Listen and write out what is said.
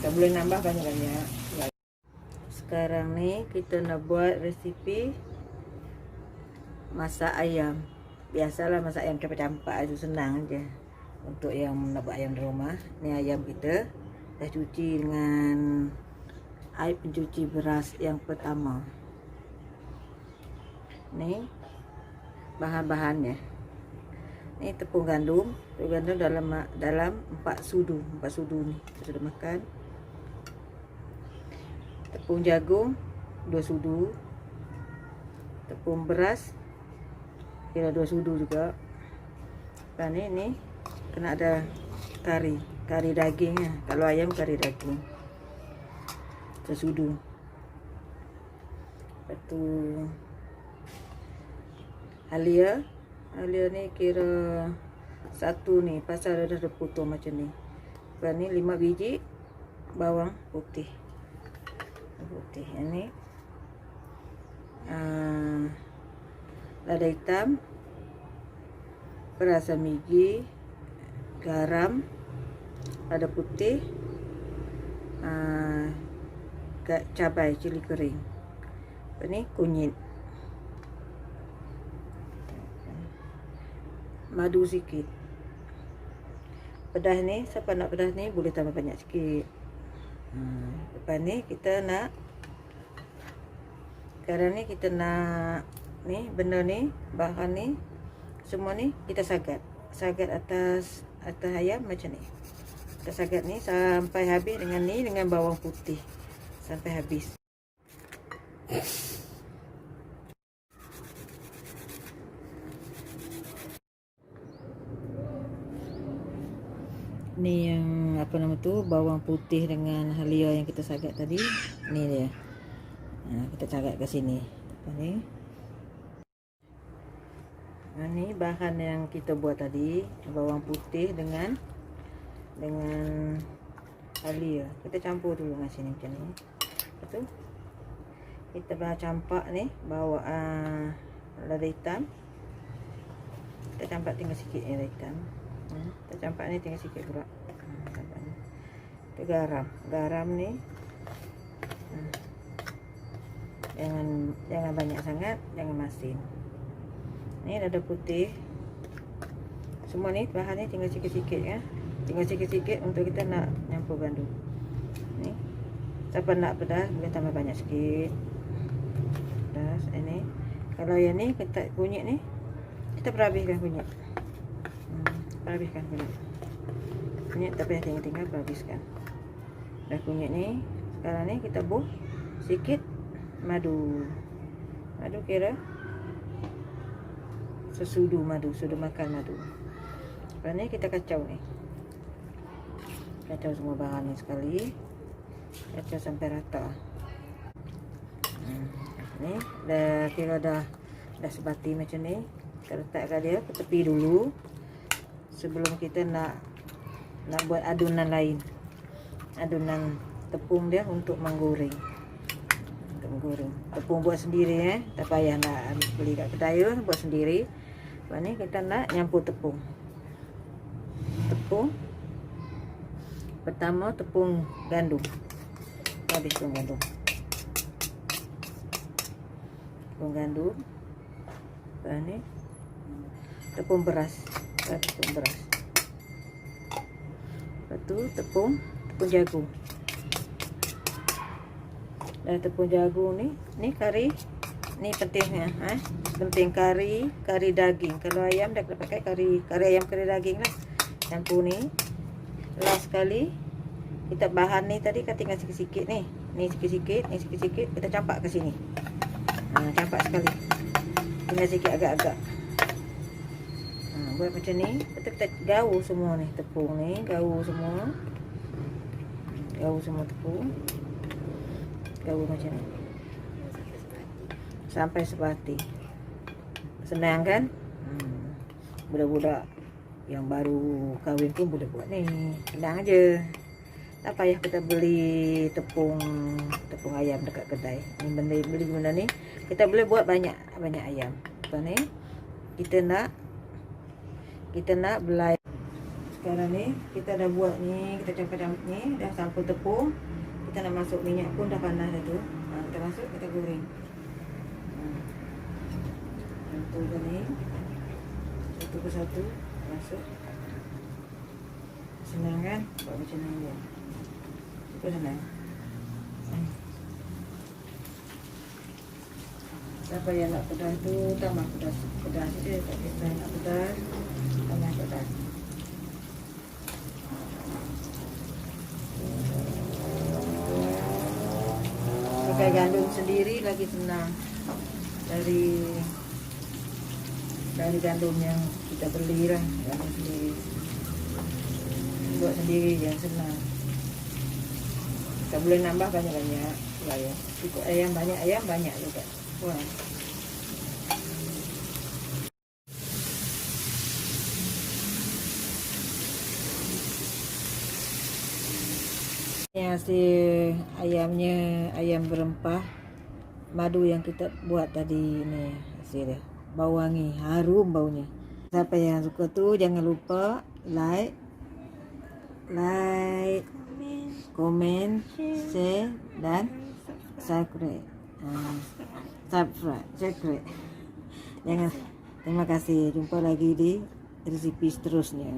Tak boleh nambah banyak-banyak. Sekarang nih kita nak buat resipi masak ayam. Biasalah masak ayam campak-campak itu senang je. Untuk yang nak buat ayam di rumah, ni ayam kita dah cuci dengan air pencuci beras yang pertama. Ni bahan-bahannya. Ni tepung gandum dalam 4 sudu ni sudah makan. Tepung jagung 2 sudu. Tepung beras kira 2 sudu juga. Dan ini kena ada kari daging ya. Kalau ayam kari daging sesudu. Lepas tu halia ni kira 1 ni, pasal dah potong macam ni. Lepas ni 5 biji bawang putih. Ini lada hitam, beras migi, garam, lada putih, cabai cili kering. Ini kunyit, madu sikit. Pedas ni, siapa nak pedas ni boleh tambah banyak sikit. Lepas ni kita nak, sekarang ni kita nak ni benda ni, bahan ni semua ni kita sagat atas ayam macam ni. Kita sagat ni sampai habis dengan bawang putih sampai habis. Ni yang apa nama tu, bawang putih dengan halia yang kita sagat tadi. Ni dia. Kita sagat ke sini. Ni. Ni bahan yang kita buat tadi, bawang putih dengan halia. Kita campur dulu dengan sini macam ni. Lepas tu kita campak ni, bawa lada hitam. Kita campak tinggal sikit ni lada hitam. Kita campak ni tinggal sikit pula. Itu garam ni jangan banyak sangat, jangan masin. Ni lada putih. Semua ni bahan ni tinggal sikit-sikit ya. Tinggal sikit-sikit untuk kita nak nyampur gandum. Ni siapa nak pedas boleh tambah banyak sikit. Pedas ini. Kalau yang ni kita kunyit ni, kita perhabiskan kunyit. Perhabiskan kunyit tapi tinggal perhabiskan. Dah kunyit ni, sekarang ni kita buh sikit madu kira sesudu sudah makan madu. Lepas ni kita kacau ni, kacau semua bahan ni sekali, kacau sampai rata. Ni dah kira dah sebati macam ni. Kita letakkan dia ke tepi dulu sebelum kita nak buat adunan lain, adunan tepung dia untuk menggoreng. Tepung buat sendiri tak payah nak beli kat kedai, buat sendiri. Lepas ni kita nak nyampur tepung. Pertama tepung gandum. Habis tepung gandum. Lepas ni tepung beras. Lepas tu tepung jagung. Dan tepung jagung ni kari. Ni pentingnya, penting kari daging. Kalau ayam dah pakai kari ayam, kari daging lah. Campur ni. Last sekali kita bahan ni tadi kan tinggal sikit-sikit ni. Ni sikit-sikit, kita campak ke sini. Campak sekali. Tinggal sikit agak-agak. Buat macam ni. Lepas tu kita gaul semua ni, tepung ni, gaul semua tepung. Gaul macam ni sampai sebati. Senang kan? Budak-budak yang baru kahwin pun boleh buat ni. Senang aja. Tak payah kita beli tepung ayam dekat kedai. Ni beli benda ni kita boleh buat banyak ayam. Lepas ni kita nak belai sekarang ni kita dah buat ni, kita campur ni, dah campur tepung. Kita nak masuk minyak pun dah panas dah tu. Kita masuk, kita goreng. Campurkan ni satu persatu, masuk. Senang kan? Buat macam ni je. Cukup senang. Siapa yang nak pedas tu tambah pedas je. Tak kisah nak pedas, tambah pedas. Pakai gandum sendiri lagi senang dari gandum yang kita beli lah. Gandum sendiri, buat sendiri yang senang. Kita boleh nambah banyak-banyak ya. Cukup ayam banyak juga. Wah. Ini hasil ayamnya, ayam berempah madu yang kita buat tadi ini hasil dia. Bau wangi, harum baunya. Siapa yang suka tu jangan lupa like, komen, share dan subscribe. Jangan. Terima kasih. Jumpa lagi di resipi seterusnya.